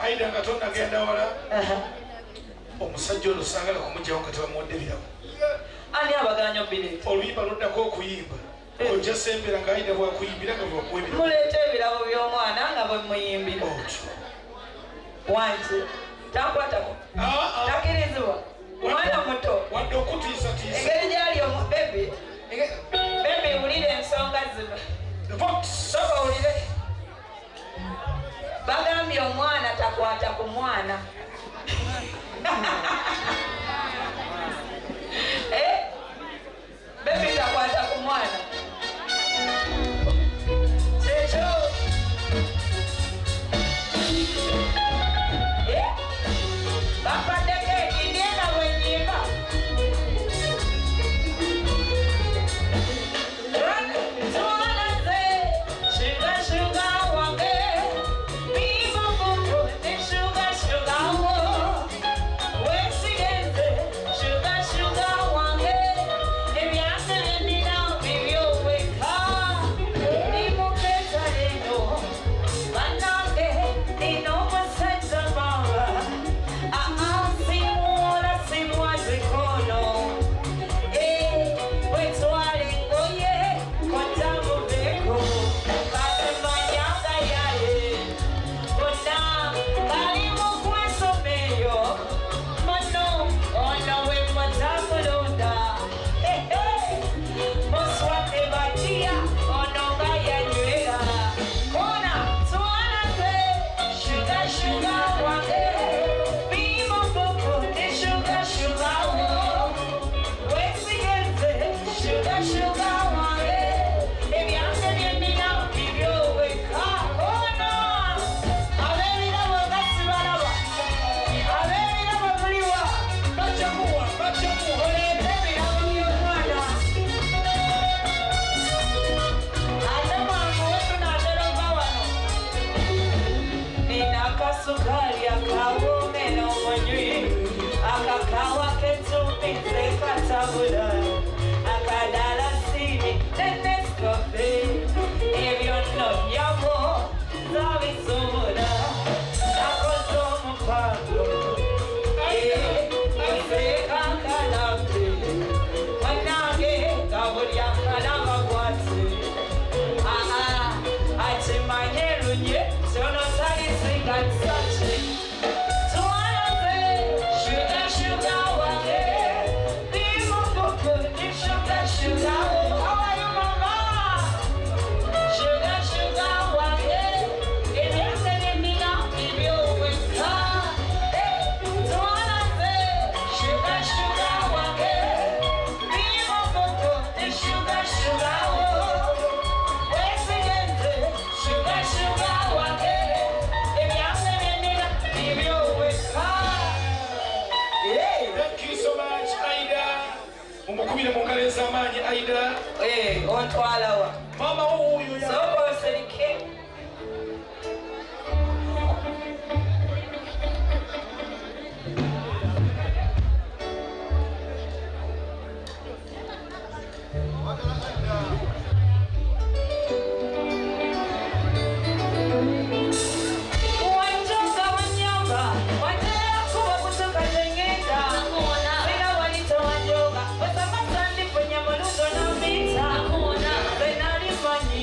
Aida Katonda agenda wala. Omusajja olusangala kumujjawo kati bamuwadde ani abaganya bile oluyimba luddako okuyimba ojja sembera nga Aida bwakuyimbira nga bwakuwebira muleeta ebirabo by'omwana nga bwe muyimbira wanti takwatako takirizibwa mwana muto wadde okutiisatiisa engeri gyali omubebi bebi wulire ensonga zino soka wulire bagambye omwana takwata ku mwana bebi takwata ku mwana kyekyo bapaddeko ekindyena bwenyimba twalaze shuga shuga wange bibobubu ne shuga shuga wo wesigenze shuga shuga wange ebyange byennina bibyoweka nimukeza leno bannange nina omusajja mamba simuwola simwazikono wetwala engoye kotamuveko batemanyanga yaye bonna bali mu kwesomeyo mono ono we mwatamulonda muswadde batiya ono nga yanywera kona twalaze shuga shuga wange bimoboko ne shuga shuga wo wesigenze shuga shuga wange ebyange byennina bibyoweka kona ab'ebirabo nga sibalaba ab'ebirabo muliwa bajjamuwa oleete ebirabo by'omwana ate mwangu wetunaterova wano nina akasukaali akawume n'omunywi akakawa k'entumbi sekatabula akadalasini n'eneskofe ebyo nno nyabo zabisubula nakoze omupango oseekakalabye bannange nga buli akalaba bwati akimanye lunye kyono talisinga kisaki twalaze shuga shuga wange bimoboko ne shuga shuga wo awayo mama shuga shuga wange ebyange byennina bibyoweka twalaze shuga shuga wange bimoboko ne shuga shuga wo wesigenze shuga shuga wange ebyange byennina bibyoweka Thank you so much Aida mumukubire mu ngalo ez'amaanyi Aida ontwalawa mama wuuyo soka oserike wanjoka wanyamba watera kuba kutoka tengeta sina walito wanjoka wasamasa ndiponya molugo na vita senalifanyi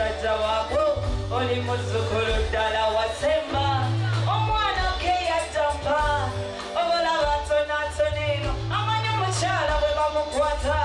musajja waagwo oli muzzukulu ddala wasemba omwana ke yajjampa obalaba atonaatono eno amanyi omukyala bwe bamukwata